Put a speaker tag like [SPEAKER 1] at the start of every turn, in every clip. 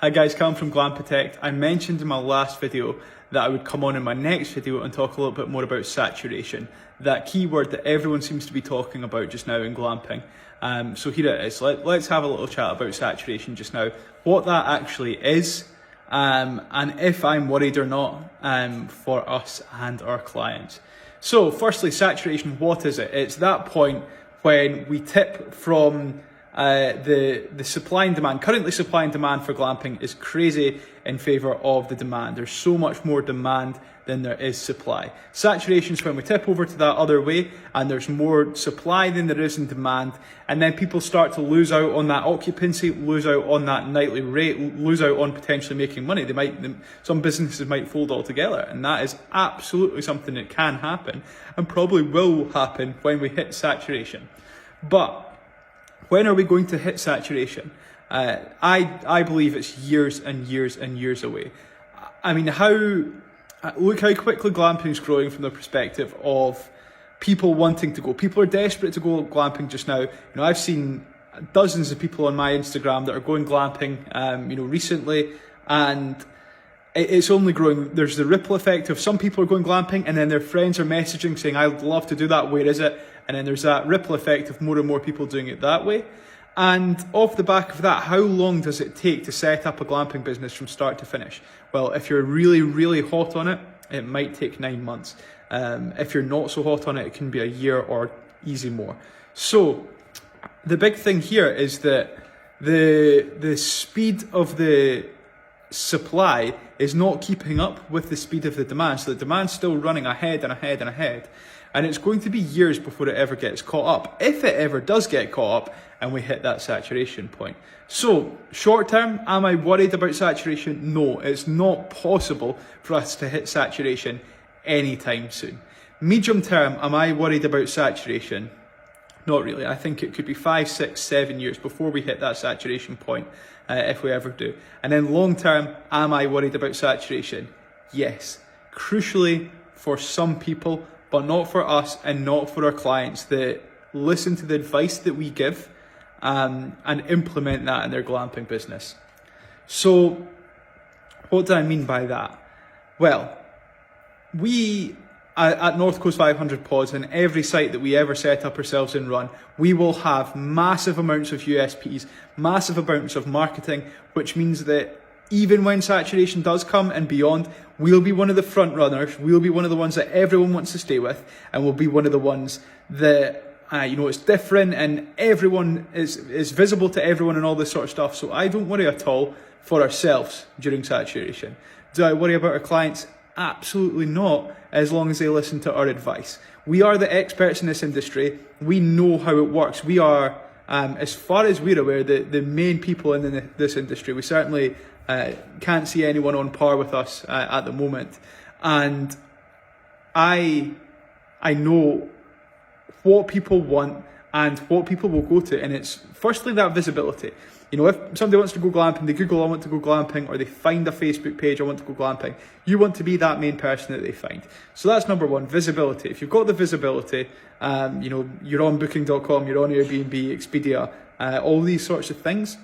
[SPEAKER 1] Hi guys, Callum from Glam Protect. I mentioned in my last video that I would come on in my next video and talk a little bit more about saturation, that keyword that everyone seems to be talking about just now in glamping. So here it is. Let's have a little chat about saturation just now, what that actually is, and if I'm worried or not for us and our clients. So firstly, saturation, what is it? It's that point when we tip from the supply and demand. Currently, supply and demand for glamping is crazy in favour of the demand. There's so much more demand than there is supply. Saturation is when we tip over to that other way and there's more supply than there is in demand, and then people start to lose out on that occupancy, lose out on that nightly rate, lose out on potentially making money. Some businesses might fold altogether, and that is absolutely something that can happen and probably will happen when we hit saturation. But when are we going to hit saturation? I believe it's years and years and years away. I mean, look how quickly glamping is growing from the perspective of people wanting to go. People are desperate to go glamping just now. I've seen dozens of people on my Instagram that are going glamping, recently, and it's only growing. There's the ripple effect of some people are going glamping and then their friends are messaging saying, I'd love to do that, where is it? And then there's that ripple effect of more and more people doing it that way. And off the back of that, how long does it take to set up a glamping business from start to finish? Well, if you're really, really hot on it, it might take 9 months. If you're not so hot on it, it can be a year or easy more. So the big thing here is that the speed of the supply is not keeping up with the speed of the demand. So the demand's still running ahead and ahead and ahead. And it's going to be years before it ever gets caught up, if it ever does get caught up and we hit that saturation point. So short term, am I worried about saturation? No, it's not possible for us to hit saturation anytime soon. Medium term, am I worried about saturation? Not really. I think it could be 5, 6, 7 years before we hit that saturation point, if we ever do. And then long term, am I worried about saturation? Yes. Crucially, for some people, but not for us and not for our clients that listen to the advice that we give and implement that in their glamping business. So what do I mean by that? Well, we at North Coast 500 Pods and every site that we ever set up ourselves and run, we will have massive amounts of USPs, massive amounts of marketing, which means that even when saturation does come and beyond, we'll be one of the front runners. We'll be one of the ones that everyone wants to stay with, and we'll be one of the ones that it's different and everyone is visible to everyone and all this sort of stuff. So I don't worry at all for ourselves during saturation. Do I worry about our clients? Absolutely not, as long as they listen to our advice. We are the experts in this industry. We know how it works. We are, as far as we're aware, the main people in this industry. We certainly can't see anyone on par with us at the moment. And I know what people want and what people will go to. And it's firstly that visibility. If somebody wants to go glamping, they Google, I want to go glamping, or they find a Facebook page, I want to go glamping. You want to be that main person that they find. So that's number one, visibility. If you've got the visibility, you're on booking.com, you're on Airbnb, Expedia, all these sorts of things,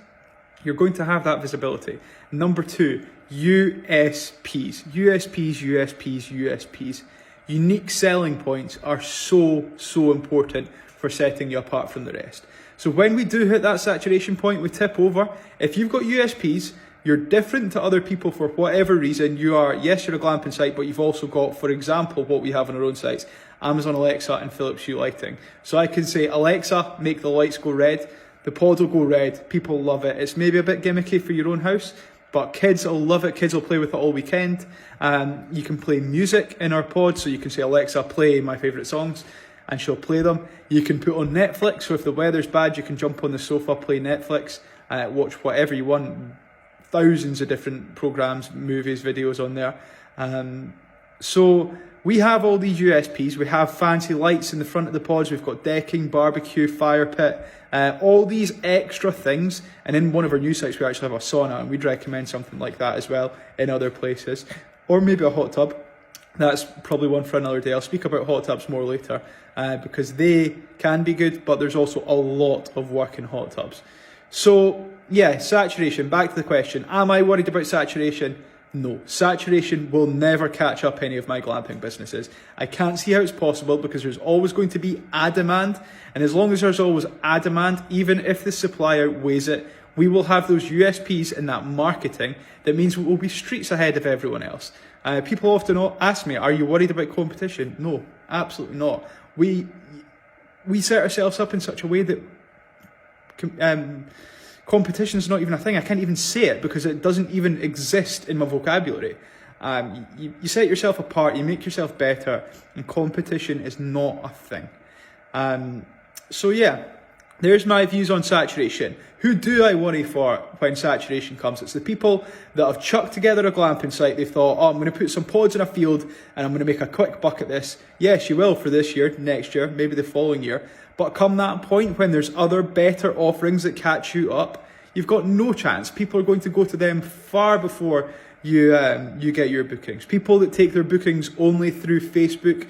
[SPEAKER 1] you're going to have that visibility. Number two, USPs. USPs, USPs, USPs. Unique selling points are so important for setting you apart from the rest. So when we do hit that saturation point, we tip over. If you've got USPs, you're different to other people for whatever reason. You're a glamping site, but you've also got, for example, what we have on our own sites, Amazon Alexa and Philips Hue lighting. So I can say, Alexa, make the lights go red. The pod will go red. People love it. It's maybe a bit gimmicky for your own house, but kids will love it. Kids will play with it all weekend. You can play music in our pod, so you can say, Alexa, play my favourite songs, and she'll play them. You can put on Netflix, so if the weather's bad, you can jump on the sofa, play Netflix, watch whatever you want. Thousands of different programs, movies, videos on there. So we have all these USPs. We have fancy lights in the front of the pods. We've got decking, barbecue, fire pit, all these extra things. And in one of our new sites, we actually have a sauna, and we'd recommend something like that as well in other places. Or maybe a hot tub. That's probably one for another day. I'll speak about hot tubs more later because they can be good, but there's also a lot of work in hot tubs. So yeah, saturation, back to the question. Am I worried about saturation? No, saturation will never catch up any of my glamping businesses. I can't see how it's possible because there's always going to be a demand. And as long as there's always a demand, even if the supply outweighs it, we will have those USPs in that marketing that means we will be streets ahead of everyone else. People often ask me, are you worried about competition? No, absolutely not. We set ourselves up in such a way that competition is not even a thing. I can't even say it because it doesn't even exist in my vocabulary. You set yourself apart, you make yourself better, and competition is not a thing. So yeah, there's my views on saturation. Who do I worry for when saturation comes? It's the people that have chucked together a glamping site. They've thought, oh, I'm going to put some pods in a field and I'm going to make a quick buck at this. Yes, you will for this year, next year, maybe the following year. But come that point when there's other better offerings that catch you up, you've got no chance. People are going to go to them far before you get your bookings. People that take their bookings only through Facebook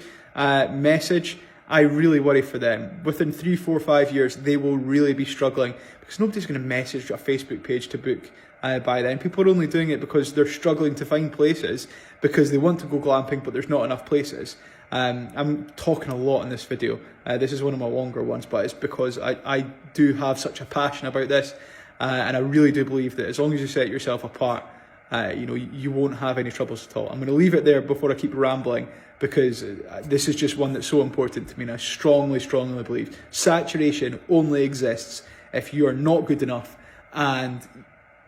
[SPEAKER 1] message, I really worry for them. Within 3, 4, 5 years, they will really be struggling because nobody's going to message a Facebook page to book by then. People are only doing it because they're struggling to find places because they want to go glamping, but there's not enough places. I'm talking a lot in this video. This is one of my longer ones, but it's because I do have such a passion about this. And I really do believe that as long as you set yourself apart, you won't have any troubles at all. I'm going to leave it there before I keep rambling because this is just one that's so important to me, and I strongly, strongly believe saturation only exists if you are not good enough and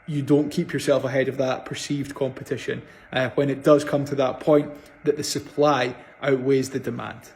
[SPEAKER 1] you don't keep yourself ahead of that perceived competition when it does come to that point that the supply outweighs the demand.